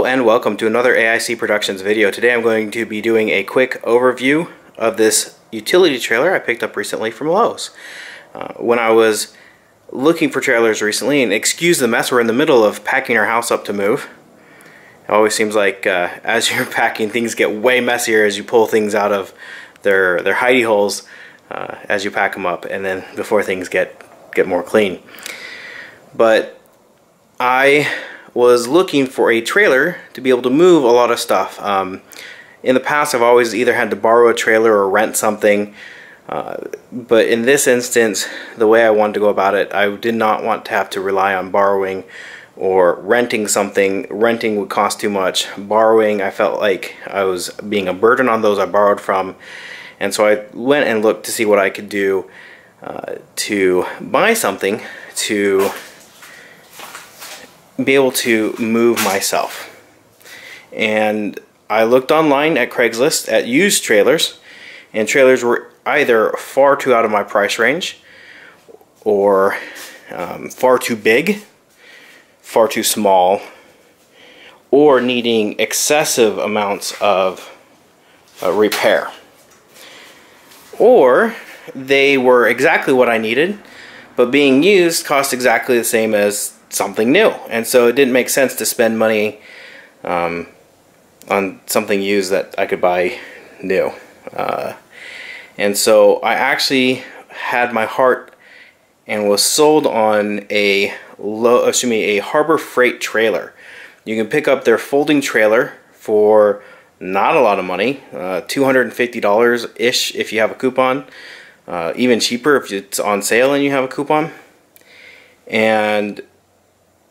Hello and welcome to another AIC Productions video. Today I'm going to be doing a quick overview of this utility trailer I picked up recently from Lowe's. When I was looking for trailers recently, and excuse the mess, we're in the middle of packing our house up to move. It always seems like as you're packing, things get way messier as you pull things out of their hidey holes as you pack them up, and then before things get more clean. But I was looking for a trailer to be able to move a lot of stuff. In the past, I've always either had to borrow a trailer or rent something, but in this instance, the way I wanted to go about it, I did not want to have to rely on borrowing or renting something. Renting would cost too much. Borrowing, I felt like I was being a burden on those I borrowed from, and so I went and looked to see what I could do to buy something to be able to move myself. And I looked online at Craigslist at used trailers, and trailers were either far too out of my price range, or far too big, far too small, or needing excessive amounts of repair. Or they were exactly what I needed, but being used cost exactly the same as something new, and so it didn't make sense to spend money on something used that I could buy new. And so I actually had my heart and was sold on a Harbor Freight trailer. You can pick up their folding trailer for not a lot of money, $250-ish if you have a coupon, even cheaper if it's on sale and you have a coupon. And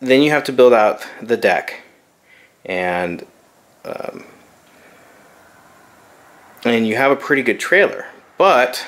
then you have to build out the deck, and you have a pretty good trailer. But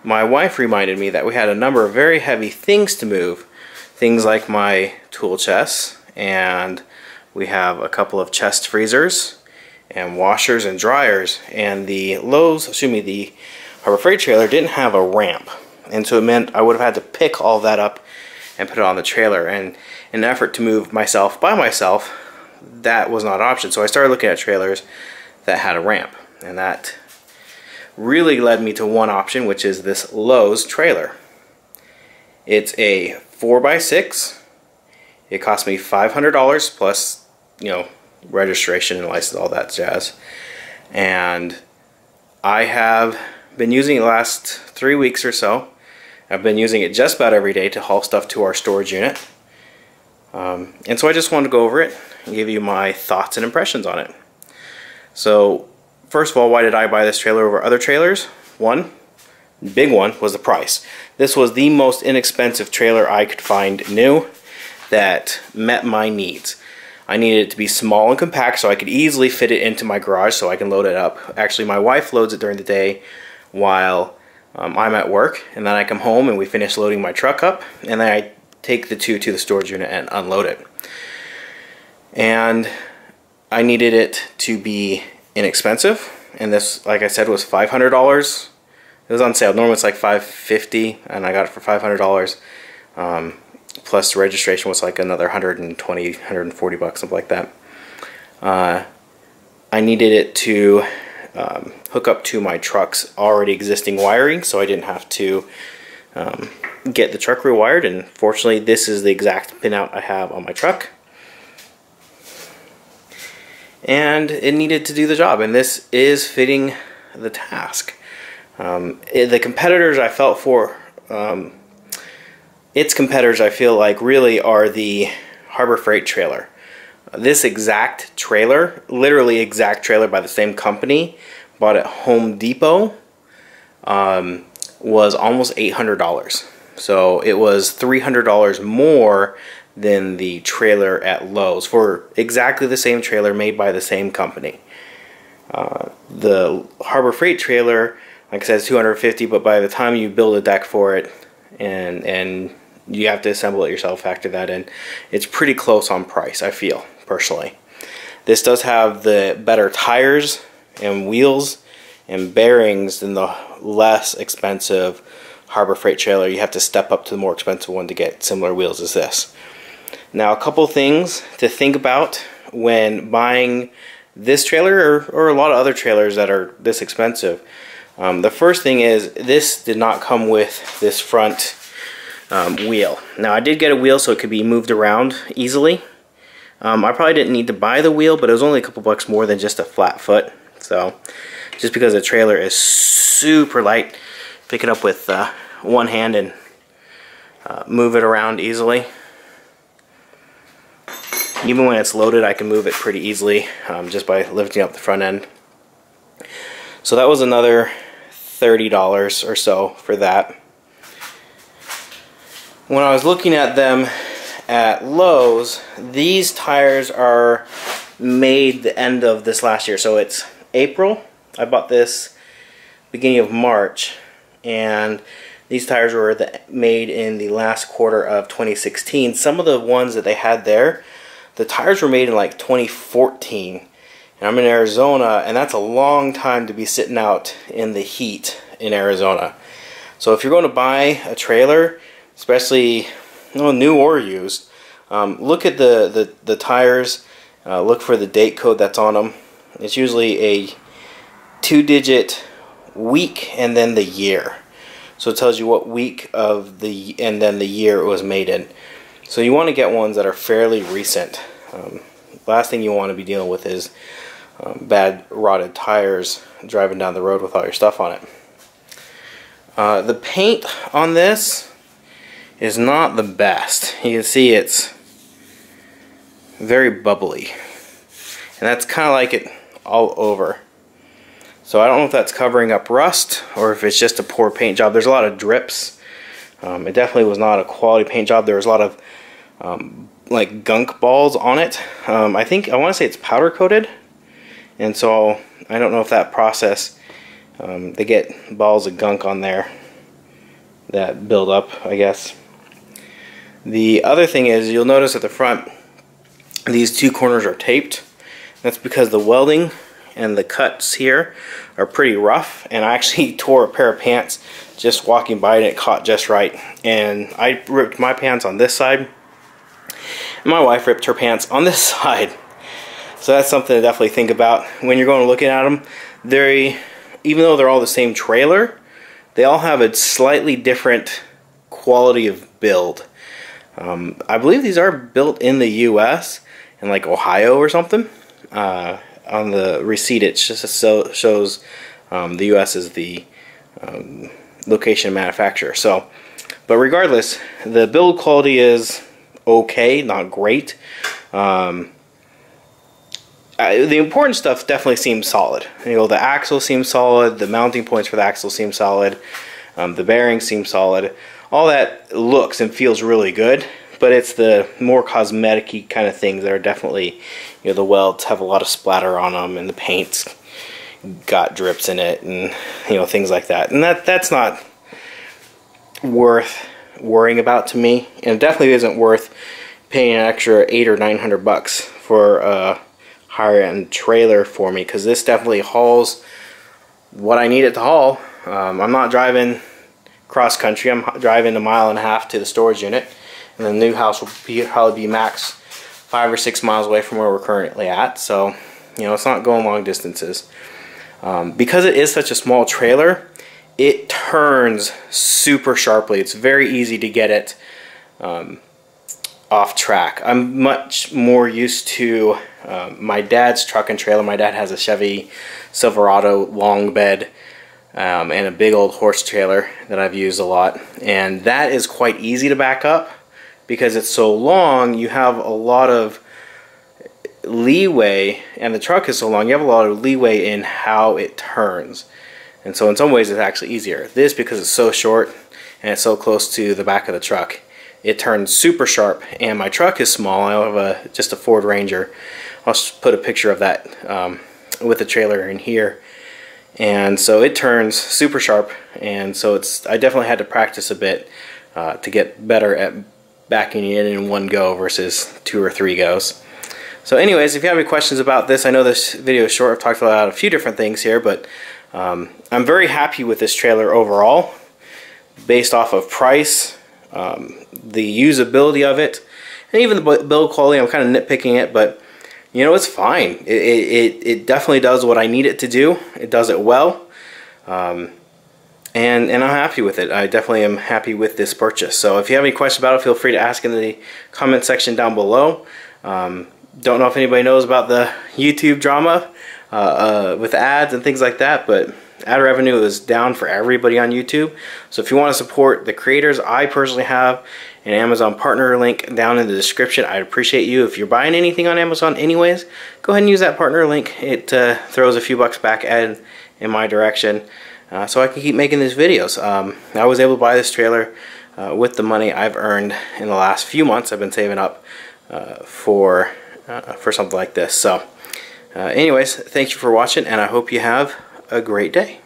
my wife reminded me that we had a number of very heavy things to move, things like my tool chests, and we have a couple of chest freezers and washers and dryers, and the the Harbor Freight trailer didn't have a ramp, and so it meant I would have had to pick all that up and put it on the trailer, and in an effort to move myself by myself, that was not an option. So I started looking at trailers that had a ramp, and that really led me to one option, which is this Lowe's trailer. It's a 4x6. It cost me $500 plus, registration and license, all that jazz. And I have been using it the last 3 weeks or so. I've been using it just about every day to haul stuff to our storage unit. And so I just wanted to go over it and give you my thoughts and impressions on it. So, first of all, why did I buy this trailer over other trailers? One, big one, was the price. This was the most inexpensive trailer I could find new that met my needs. I needed it to be small and compact so I could easily fit it into my garage so I can load it up. Actually, my wife loads it during the day while I'm at work, and then I come home and we finish loading my truck up, and then I take the two to the storage unit and unload it. And I needed it to be inexpensive, and this, like I said, was $500. It was on sale. Normally it's like $550, and I got it for $500. Plus the registration was like another $120, $140, something like that. I needed it to hook up to my truck's already existing wiring, so I didn't have to get the truck rewired, and fortunately this is the exact pinout I have on my truck. And it needed to do the job, and this is fitting the task. The competitors I felt for, its competitors I feel like really are the Harbor Freight trailer. This exact trailer, literally exact trailer by the same company, bought at Home Depot, was almost $800. So it was $300 more than the trailer at Lowe's for exactly the same trailer made by the same company. The Harbor Freight trailer, like I said, is $250, but by the time you build a deck for it and you have to assemble it yourself, factor that in, it's pretty close on price, I feel, personally. This does have the better tires and wheels and bearings than the less expensive Harbor Freight trailer. You have to step up to the more expensive one to get similar wheels as this. Now, a couple things to think about when buying this trailer or a lot of other trailers that are this expensive. The first thing is, this did not come with this front wheel. Now, I did get a wheel so it could be moved around easily. I probably didn't need to buy the wheel, but it was only a couple bucks more than just a flat foot. So, just because the trailer is super light, pick it up with one hand and move it around easily. Even when it's loaded, I can move it pretty easily just by lifting up the front end. So that was another $30 or so for that. When I was looking at them at Lowe's, these tires are made the end of this last year. So it's April. I bought this beginning of March, and these tires were made in the last quarter of 2016. Some of the ones that they had there, the tires were made in like 2014. And I'm in Arizona, and that's a long time to be sitting out in the heat in Arizona. So if you're going to buy a trailer, especially new or used, look at the tires, look for the date code that's on them. It's usually a 2-digit week and then the year. So it tells you what week of and then the year it was made in. So you want to get ones that are fairly recent. Last thing you want to be dealing with is bad rotted tires driving down the road with all your stuff on it. The paint on this is not the best. You can see it's very bubbly, and that's kind of like it all over. So I don't know if that's covering up rust or if it's just a poor paint job. There's a lot of drips. It definitely was not a quality paint job. There was a lot of like gunk balls on it. I want to say it's powder coated, and so I don't know if that process, they get balls of gunk on there that build up, I guess. The other thing is, you'll notice at the front these two corners are taped. That's because the welding and the cuts here are pretty rough, and I actually tore a pair of pants just walking by and it caught just right, and I ripped my pants on this side and my wife ripped her pants on this side. So that's something to definitely think about when you're going to look at them. Even though they're all the same trailer, they all have a slightly different quality of build. I believe these are built in the US, in like Ohio or something. On the receipt it just shows the US as the location of manufacturer. So, but regardless, the build quality is okay, not great. The important stuff definitely seems solid. The axle seems solid, the mounting points for the axle seem solid, the bearings seem solid. All that looks and feels really good, but it's the more cosmetic-y kind of things that are definitely, the welds have a lot of splatter on them, and the paint's got drips in it, and things like that. And that's not worth worrying about to me, and it definitely isn't worth paying an extra $800 or $900 for a higher-end trailer for me, because this definitely hauls what I need it to haul. I'm not driving cross-country. I'm driving 1.5 miles to the storage unit, and the new house will probably be max 5 or 6 miles away from where we're currently at. So, it's not going long distances. Because it is such a small trailer, it turns super sharply. It's very easy to get it off track. I'm much more used to my dad's truck and trailer. My dad has a Chevy Silverado long bed and a big old horse trailer that I've used a lot, and that is quite easy to back up because it's so long. You have a lot of leeway, and the truck is so long, you have a lot of leeway in how it turns, and so in some ways it's actually easier. This, because it's so short and it's so close to the back of the truck, it turns super sharp, and my truck is small. I have just a Ford Ranger. I'll just put a picture of that with the trailer in here, and so it turns super sharp, and so I definitely had to practice a bit to get better at backing it in one go versus 2 or 3 goes. So anyways, if you have any questions about this, I know this video is short. I've talked about a few different things here, but I'm very happy with this trailer overall, based off of price, the usability of it, and even the build quality. I'm kind of nitpicking it, but you know, it's fine. It definitely does what I need it to do. It does it well. And I'm happy with it. I definitely am happy with this purchase. So if you have any questions about it, feel free to ask in the comment section down below. Don't know if anybody knows about the YouTube drama with ads and things like that, but ad revenue is down for everybody on YouTube. So if you want to support the creators, I personally have an Amazon partner link down in the description. I'd appreciate you. If you're buying anything on Amazon anyways, go ahead and use that partner link. It throws a few bucks back in my direction, so I can keep making these videos. I was able to buy this trailer with the money I've earned in the last few months. I've been saving up for something like this. So anyways, thank you for watching, and I hope you have a great day.